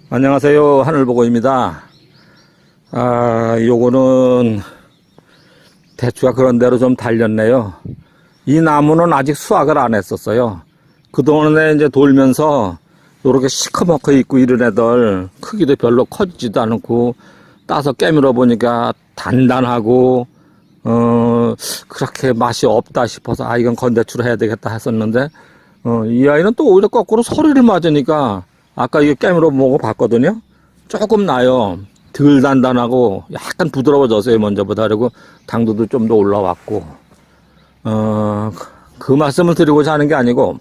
안녕하세요. 하늘보고입니다. 요거는 대추가 그런 대로 좀 달렸네요. 이 나무는 아직 수확을 안 했었어요. 그동안에 이제 돌면서 요렇게 시커멓게 있고 이런 애들 크기도 별로 커지지도 않고 따서 깨물어 보니까 단단하고 그렇게 맛이 없다 싶어서 이건 건대추로 해야 되겠다 했었는데 이 아이는 또 오히려 거꾸로 소리를 맞으니까 아까 이게 깨물어 먹어봤거든요. 조금 나요. 덜 단단하고 약간 부드러워졌어요. 먼저보다. 그리고 당도도 좀 더 올라왔고 그 말씀을 드리고자 하는 게 아니고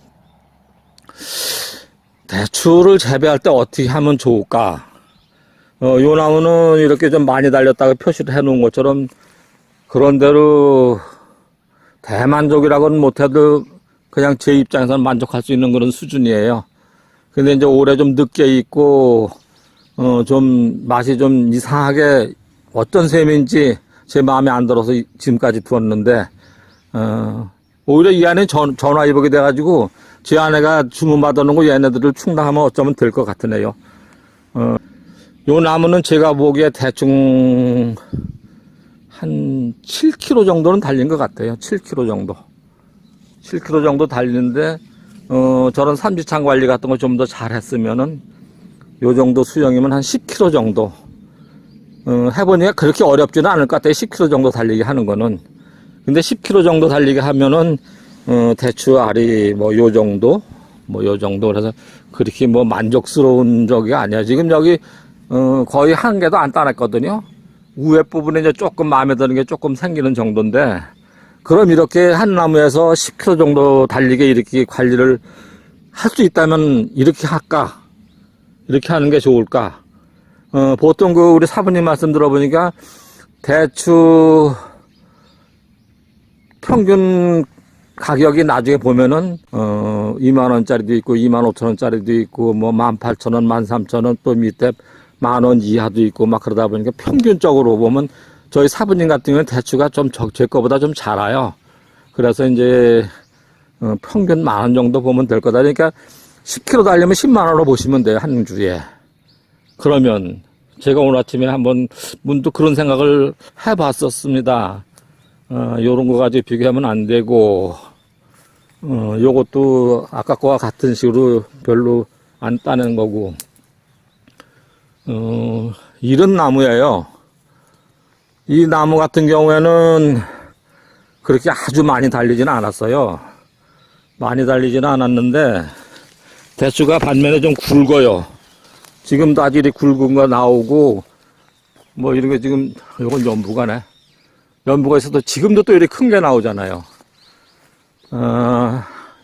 대추를 재배할 때 어떻게 하면 좋을까. 요 나무는 이렇게 좀 많이 달렸다고 표시를 해 놓은 것처럼 그런대로 대만족이라고는 못해도 그냥 제 입장에서는 만족할 수 있는 그런 수준이에요. 근데 이제 올해 좀 늦게 있고, 좀 맛이 좀 이상하게 어떤 셈인지 제 마음에 안 들어서 지금까지 두었는데, 오히려 이 안에 전화 위복이 돼가지고 제 아내가 주문받아 놓은 거 얘네들을 충당하면 어쩌면 될 것 같으네요. 요 나무는 제가 보기에 대충 한 7kg 정도는 달린 것 같아요. 7kg 정도. 7kg 정도 달리는데, 저런 삼지창 관리 같은 거 좀 더 잘 했으면은, 요 정도 수영이면 한 10kg 정도. 해보니까 그렇게 어렵지는 않을 것 같아요. 10kg 정도 달리게 하는 거는. 근데 10kg 정도 달리게 하면은, 대추 알이 요 정도? 요 정도. 그래서 그렇게 만족스러운 적이 아니야. 지금 여기, 거의 한 개도 안 따냈거든요. 우회 부분에 이제 조금 마음에 드는 게 조금 생기는 정도인데, 그럼 이렇게 한 나무에서 10kg 정도 달리게 이렇게 관리를 할 수 있다면 이렇게 할까? 이렇게 하는 게 좋을까? 보통 우리 사부님 말씀 들어보니까 대추 평균 가격이 나중에 보면은, 2만원짜리도 있고, 25,000원짜리도 있고, 18,000원, 13,000원, 또 밑에 10,000원 이하도 있고, 막 그러다 보니까 평균적으로 보면 저희 사부님 같은 경우는 대추가 좀 제 거보다 좀 자라요. 그래서 이제, 평균 10,000원 정도 보면 될 거다. 그러니까 10kg 달리면 10만원으로 보시면 돼요. 한 주에. 그러면 제가 오늘 아침에 한번 문득 그런 생각을 해봤었습니다. 요런 거 가지고 비교하면 안 되고, 요것도 아까 거와 같은 식으로 별로 안 따는 거고, 이런 나무예요. 이 나무 같은 경우에는 그렇게 아주 많이 달리지는 않았어요. 많이 달리지는 않았는데, 대추가 반면에 좀 굵어요. 지금도 아직 이렇게 굵은 거 나오고, 이런 게 지금, 요건 연부가네. 연부가 있어도 지금도 또 이렇게 큰 게 나오잖아요.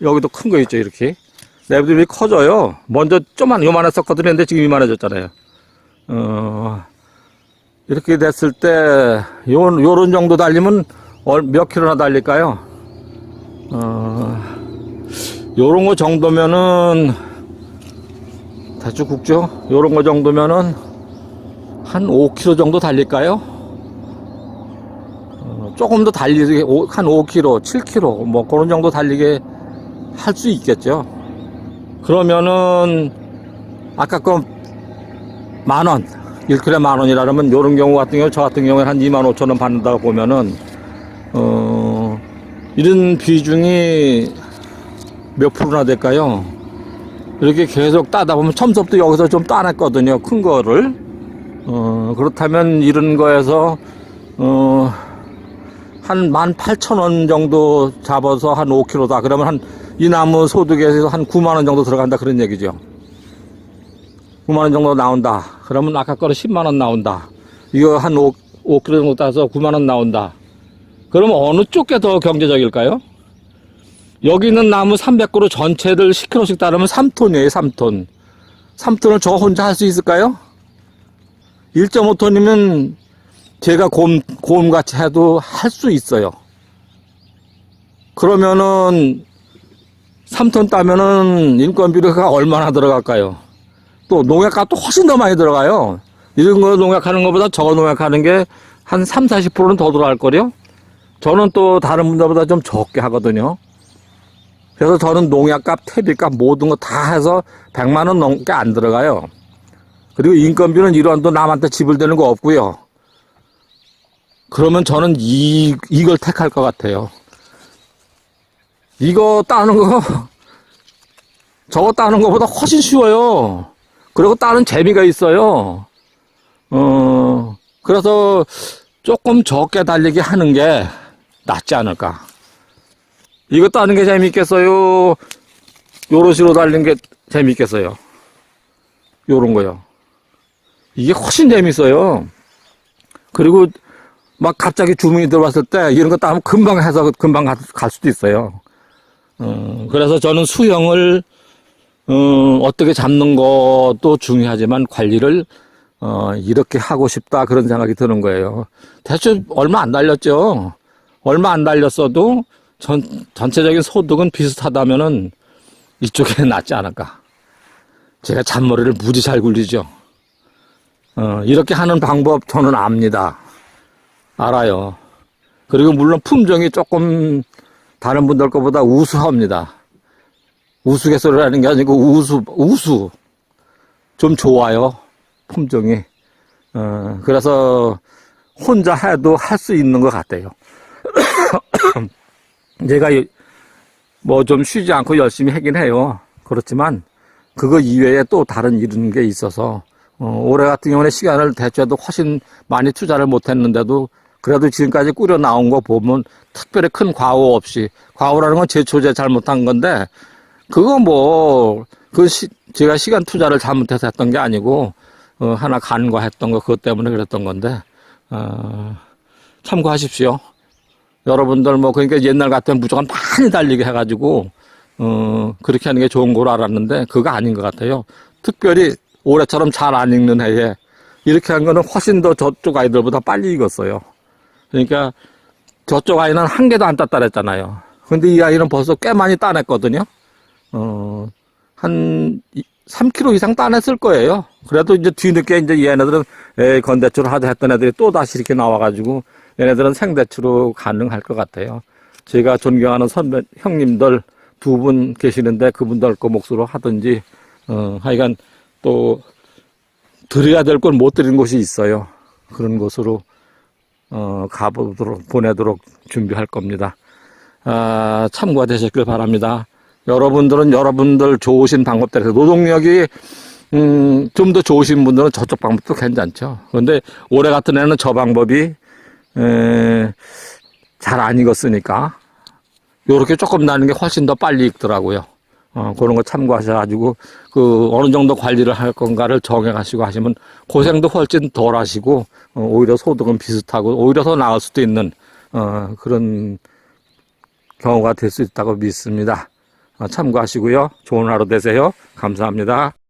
여기도 큰 거 있죠, 이렇게. 내부도 이렇게 커져요. 먼저 요만했었거든요. 근데 지금 이만해졌잖아요. 이렇게 됐을 때, 요런 정도 달리면 몇 킬로나 달릴까요? 요런 거 정도면은, 대추 굵죠? 요런 거 정도면은, 한 5kg 정도 달릴까요? 조금 더 달리게, 한 5kg, 7kg, 그런 정도 달리게 할 수 있겠죠. 그러면은, 아까 거 10,000원, 1kg에 10,000원이라 그러면, 요런 경우 같은 경우, 저 같은 경우에 한 25,000원 받는다고 보면은, 이런 비중이 몇 프로나 될까요? 이렇게 계속 따다 보면, 처음부터 여기서 좀 따냈거든요. 큰 거를. 그렇다면 이런 거에서, 한 18,000원 정도 잡아서 한 5kg다. 그러면 이 나무 소득에서 한 9만원 정도 들어간다. 그런 얘기죠. 9만원 정도 나온다. 그러면 아까 거는 10만원 나온다. 이거 한 5kg 정도 따서 9만원 나온다. 그러면 어느 쪽게 더 경제적일까요? 여기 있는 나무 300그루 전체를 10kg씩 따르면 3톤이에요. 3톤. 3톤을 저 혼자 할 수 있을까요? 1.5톤이면 제가 고음같이 해도 할 수 있어요. 그러면은 3톤 따면은 인건비가 얼마나 들어갈까요? 또 농약값도 훨씬 더 많이 들어가요. 이런 거 농약하는 것보다 저거 농약하는 게 한 30-40%는 더 들어갈 거요. 저는 또 다른 분들보다 좀 적게 하거든요. 그래서 저는 농약값, 퇴비값 모든 거 다 해서 100만 원 넘게 안 들어가요. 그리고 인건비는 1원도 남한테 지불되는 거 없고요. 그러면 저는 이걸 택할 것 같아요. 이거 따는 거, 저거 따는 것보다 훨씬 쉬워요. 그리고 따는 재미가 있어요. 그래서 조금 적게 달리게 하는 게 낫지 않을까. 이거 따는 게 재밌겠어요? 요로시로 달리는 게 재밌겠어요? 요런 거요. 이게 훨씬 재밌어요. 그리고 막 갑자기 주문이 들어왔을 때 이런 거 따면 금방 해서 금방 갈 수도 있어요. 그래서 저는 수영을 어떻게 잡는 것도 중요하지만 관리를 이렇게 하고 싶다 그런 생각이 드는 거예요. 대충 얼마 안 달렸죠. 얼마 안 달렸어도 전체적인 소득은 비슷하다면은 이쪽에 낫지 않을까. 제가 잔머리를 무지 잘 굴리죠. 이렇게 하는 방법 저는 압니다. 알아요. 그리고 물론 품종이 조금 다른 분들 것보다 우수합니다. 우스갯소리라는 게 아니고 우수. 좀 좋아요. 품종이. 그래서 혼자 해도 할 수 있는 것 같아요. 제가 뭐 좀 쉬지 않고 열심히 하긴 해요. 그렇지만 그거 이외에 또 다른 이런 게 있어서 올해 같은 경우는 시간을 대체도 훨씬 많이 투자를 못 했는데도 그래도 지금까지 꾸려 나온 거 보면 특별히 큰 과오 없이, 과오라는 건 제 초제 잘못한 건데 그거 뭐 제가 시간 투자를 잘못해서 했던 게 아니고 하나 간과했던 거 그것 때문에 그랬던 건데 참고하십시오. 여러분들 뭐 그러니까 옛날 같으면 무조건 많이 달리게 해가지고 그렇게 하는 게 좋은 걸 알았는데 그거 아닌 것 같아요. 특별히 올해처럼 잘 안 익는 해에 이렇게 한 거는 훨씬 더 저쪽 아이들보다 빨리 익었어요. 그러니까 저쪽 아이는 한 개도 안 땄다 그랬잖아요. 근데 이 아이는 벌써 꽤 많이 따냈거든요. 한 3kg 이상 따냈을 거예요. 그래도 이제 뒤늦게 이제 얘네들은 건대추로 하자 했던 애들이 또 다시 이렇게 나와가지고 얘네들은 생대추로 가능할 것 같아요. 제가 존경하는 선배, 형님들 두 분 계시는데 그분들 거 몫으로 하든지, 하여간 또 드려야 될 걸 못 드리는 곳이 있어요. 그런 곳으로, 보내도록 준비할 겁니다. 참고가 되셨길 바랍니다. 여러분들은 여러분들 좋으신 방법대로 노동력이 좀 더 좋으신 분들은 저쪽 방법도 괜찮죠. 그런데 올해 같은 해는 저 방법이 잘 안 익었으니까 요렇게 조금 나는 게 훨씬 더 빨리 익더라고요. 그런 거 참고하셔가지고 어느 정도 관리를 할 건가를 정해가시고 하시면 고생도 훨씬 덜 하시고 오히려 소득은 비슷하고 오히려 더 나을 수도 있는 그런 경우가 될 수 있다고 믿습니다. 참고하시고요. 좋은 하루 되세요. 감사합니다.